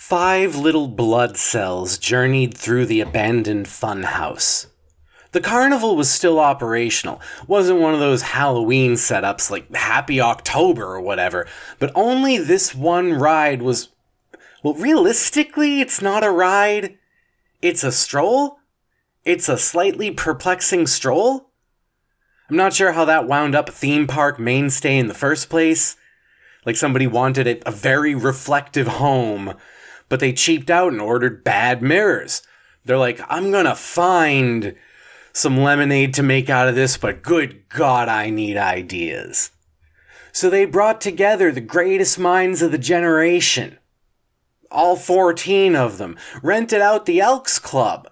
5 little blood cells journeyed through the abandoned funhouse. The carnival was still operational. Wasn't one of those Halloween setups like Happy October or whatever, but only this one ride was... Well, realistically, it's not a ride. It's a stroll? It's a slightly perplexing stroll? I'm not sure how that wound up a theme park mainstay in the first place. Like somebody wanted a very reflective home, but they cheaped out and ordered bad mirrors. They're like, I'm gonna find some lemonade to make out of this, but good God, I need ideas. So they brought together the greatest minds of the generation. All 14 of them. Rented out the Elks Club.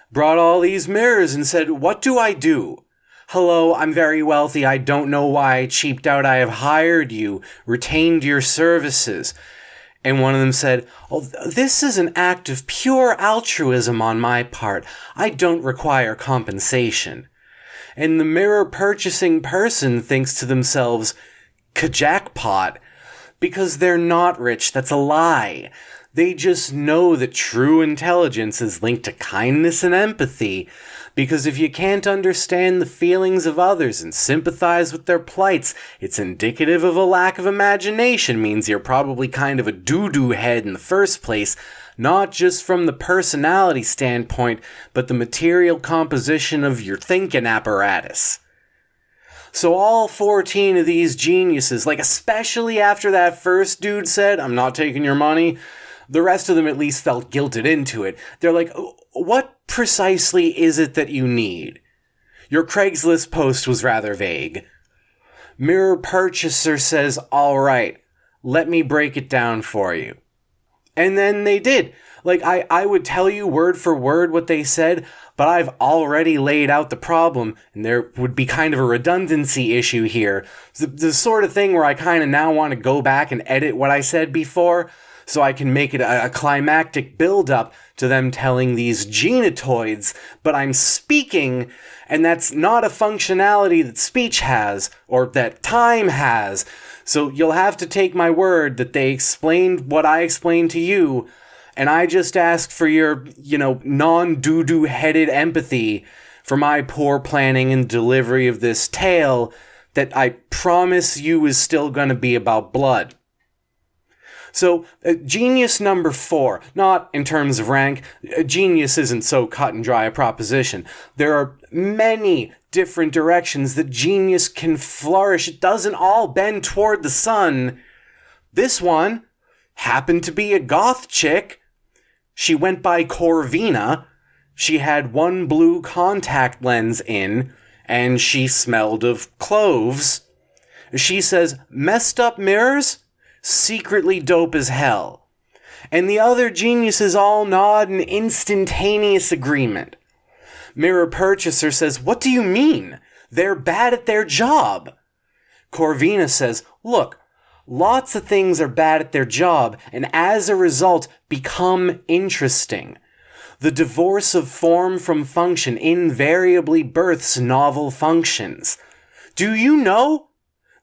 Brought all these mirrors and said, what do I do? Hello, I'm very wealthy. I don't know why I cheaped out. I have hired you, retained your services. And one of them said, oh, this is an act of pure altruism on my part. I don't require compensation. And the mirror purchasing person thinks to themselves, ka-jackpot, because they're not rich. That's a lie. They just know that true intelligence is linked to kindness and empathy, because if you can't understand the feelings of others and sympathize with their plights, it's indicative of a lack of imagination, means you're probably kind of a doo-doo head in the first place, not just from the personality standpoint, but the material composition of your thinking apparatus. So all 14 of these geniuses, like especially after that first dude said, I'm not taking your money, the rest of them at least felt guilted into it. They're like, what precisely is it that you need? Your Craigslist post was rather vague. Mirror purchaser says, all right, let me break it down for you. And then they did. Like, I would tell you word for word what they said, but I've already laid out the problem, and there would be kind of a redundancy issue here. The sort of thing where I kind of now want to go back and edit what I said before, so I can make it a climactic build-up to them telling these genetoids, but I'm speaking, and that's not a functionality that speech has, or that time has. So you'll have to take my word that they explained what I explained to you, and I just ask for your, non-doo-doo headed empathy for my poor planning and delivery of this tale that I promise you is still gonna be about blood. So, genius number 4, not in terms of rank, genius isn't so cut and dry a proposition. There are many different directions that genius can flourish. It doesn't all bend toward the sun. This one happened to be a goth chick. She went by Corvina. She had one blue contact lens in, and she smelled of cloves. She says, messed up mirrors? Secretly dope as hell. And the other geniuses all nod in instantaneous agreement. Mirror purchaser says, what do you mean? They're bad at their job. Corvina says, look, lots of things are bad at their job, and as a result, become interesting. The divorce of form from function invariably births novel functions. Do you know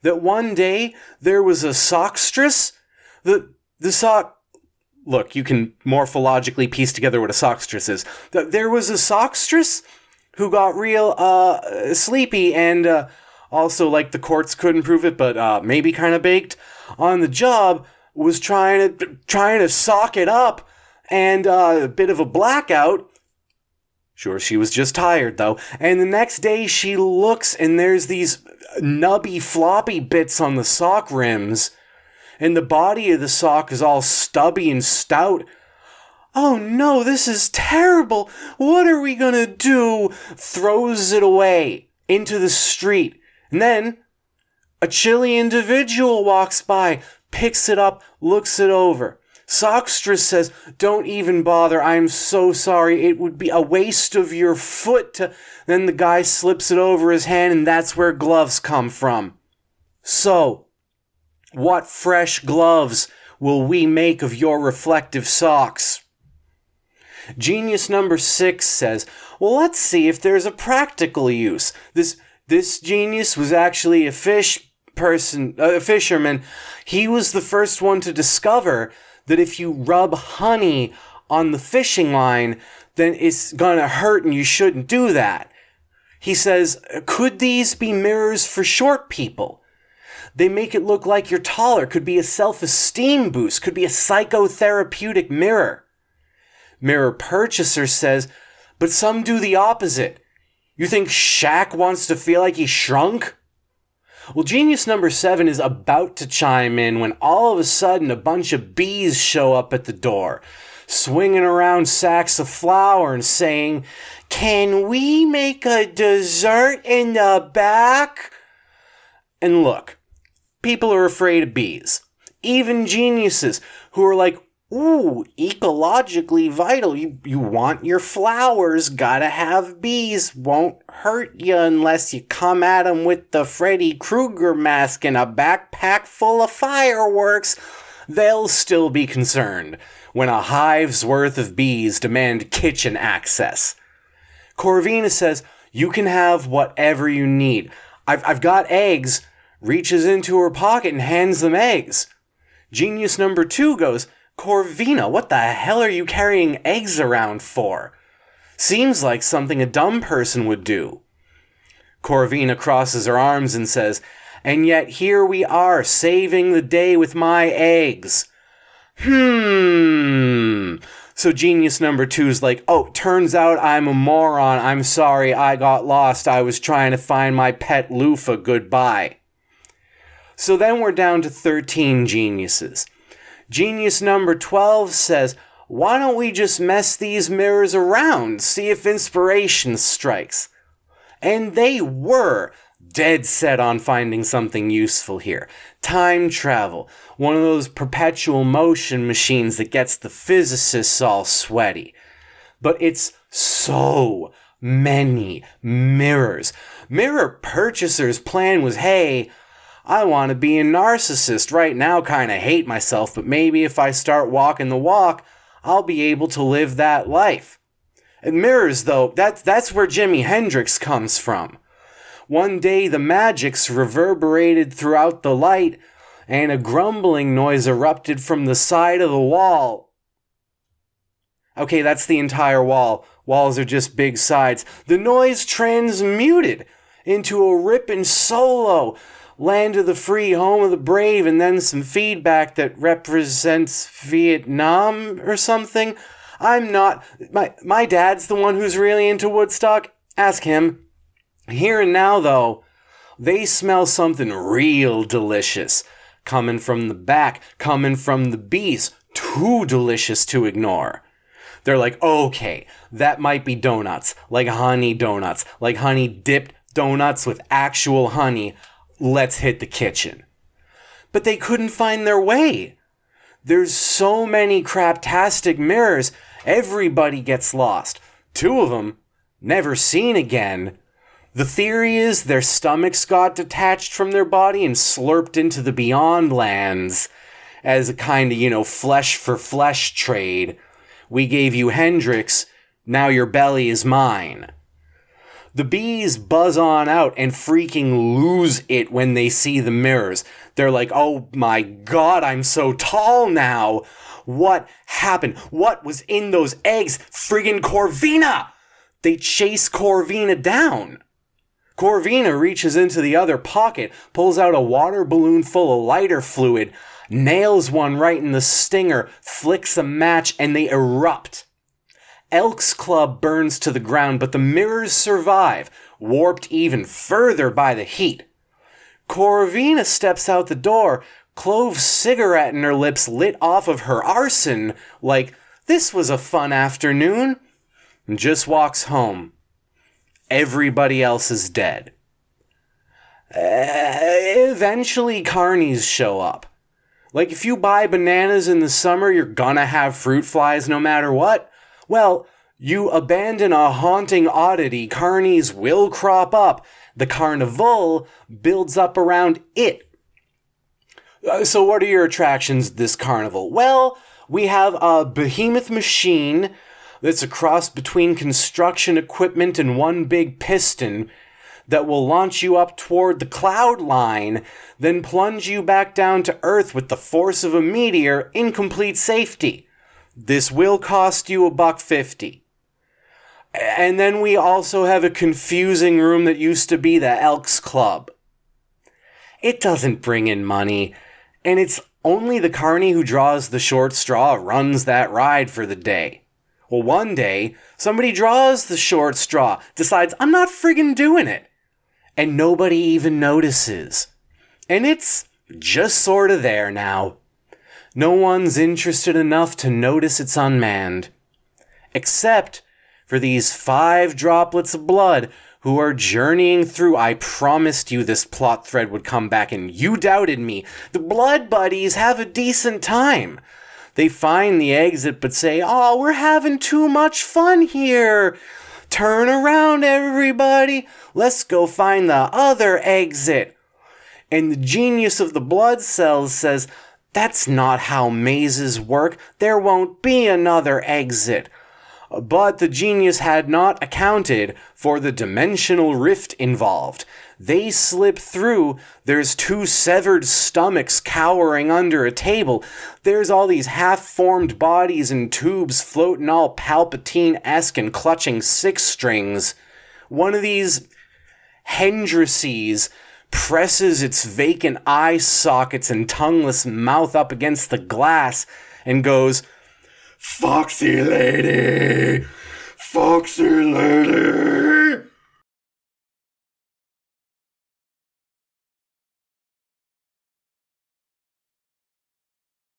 that one day there was a sockstress? The sock... Look, you can morphologically piece together what a sockstress is. There was a sockstress who got real sleepy and also, like, the courts couldn't prove it, but maybe kind of baked on the job, was trying to sock it up, and a bit of a blackout. Sure, she was just tired, though. And the next day she looks, and there's these nubby floppy bits on the sock rims, and the body of the sock is all stubby and stout. Oh no, this is terrible. What are we gonna do? Throws it away into the street. And then a chilly individual walks by, picks it up, looks it over. Sockstress says, don't even bother, I'm so sorry, it would be a waste of your foot to... Then the guy slips it over his hand, and that's where gloves come from. So, what fresh gloves will we make of your reflective socks? Genius number 6 says, well, let's see if there's a practical use. This genius was actually a fisherman. He was the first one to discover that if you rub honey on the fishing line, then it's gonna hurt and you shouldn't do that. He says, could these be mirrors for short people? They make it look like you're taller, could be a self-esteem boost, could be a psychotherapeutic mirror. Mirror purchaser says, but some do the opposite. You think Shaq wants to feel like he shrunk? Well, genius number 7 is about to chime in when all of a sudden a bunch of bees show up at the door, swinging around sacks of flour and saying, "Can we make a dessert in the back?" And look, people are afraid of bees. Even geniuses who are like, ooh, ecologically vital. You want your flowers, gotta have bees. Won't hurt you unless you come at them with the Freddy Krueger mask and a backpack full of fireworks. They'll still be concerned when a hive's worth of bees demand kitchen access. Corvina says, you can have whatever you need. I've got eggs. Reaches into her pocket and hands them eggs. Genius number 2 goes, Corvina, what the hell are you carrying eggs around for? Seems like something a dumb person would do. Corvina crosses her arms and says, and yet here we are, saving the day with my eggs. So genius number 2 is like, oh, turns out I'm a moron. I'm sorry, I got lost. I was trying to find my pet loofah. Goodbye. So then we're down to 13 geniuses. Genius number 12 says, why don't we just mess these mirrors around, see if inspiration strikes? And they were dead set on finding something useful here. Time travel, one of those perpetual motion machines that gets the physicists all sweaty. But it's so many mirrors. Mirror purchasers' plan was, hey, I want to be a narcissist. Right now, kind of hate myself, but maybe if I start walking the walk, I'll be able to live that life. And mirrors, though, that's where Jimi Hendrix comes from. One day, the magics reverberated throughout the light, and a grumbling noise erupted from the side of the wall. Okay, that's the entire wall. Walls are just big sides. The noise transmuted into a ripping solo. Land of the free, home of the brave, and then some feedback that represents Vietnam or something. I'm not... My dad's the one who's really into Woodstock. Ask him. Here and now, though, they smell something real delicious. Coming from the back, coming from the bees. Too delicious to ignore. They're like, okay, that might be donuts. Like honey donuts. Like honey-dipped donuts with actual honey. Let's hit the kitchen. But they couldn't find their way. There's so many craptastic mirrors, everybody gets lost. 2 of them, never seen again. The theory is their stomachs got detached from their body and slurped into the beyond lands as a kind of, flesh for flesh trade. We gave you Hendrix, now your belly is mine. The bees buzz on out and freaking lose it when they see the mirrors. They're like, oh my god, I'm so tall now. What happened? What was in those eggs? Friggin' Corvina! They chase Corvina down. Corvina reaches into the other pocket, pulls out a water balloon full of lighter fluid, nails one right in the stinger, flicks a match, and they erupt. Elk's club burns to the ground, but the mirrors survive, warped even further by the heat. Corvina steps out the door, clove cigarette in her lips lit off of her arson, like, this was a fun afternoon, and just walks home. Everybody else is dead. Eventually, carnies show up. Like, if you buy bananas in the summer, you're gonna have fruit flies no matter what. Well, you abandon a haunting oddity, carnies will crop up. The carnival builds up around it. So what are your attractions this carnival? Well, we have a behemoth machine that's a cross between construction equipment and one big piston that will launch you up toward the cloud line, then plunge you back down to Earth with the force of a meteor in complete safety. This will cost you $1.50. And then we also have a confusing room that used to be the Elks Club. It doesn't bring in money, and it's only the carny who draws the short straw runs that ride for the day. Well, one day, somebody draws the short straw, decides, I'm not friggin' doing it, and nobody even notices. And it's just sort of there now. No one's interested enough to notice it's unmanned. Except for these 5 droplets of blood who are journeying through. I promised you this plot thread would come back and you doubted me. The blood buddies have a decent time. They find the exit but say, oh, we're having too much fun here. Turn around, everybody. Let's go find the other exit. And the genius of the blood cells says, that's not how mazes work. There won't be another exit. But the genius had not accounted for the dimensional rift involved. They slip through. There's 2 severed stomachs cowering under a table. There's all these half-formed bodies and tubes floating all Palpatine-esque and clutching 6 strings. One of these Hendrices presses its vacant eye sockets and tongueless mouth up against the glass and goes, Foxy lady! Foxy lady!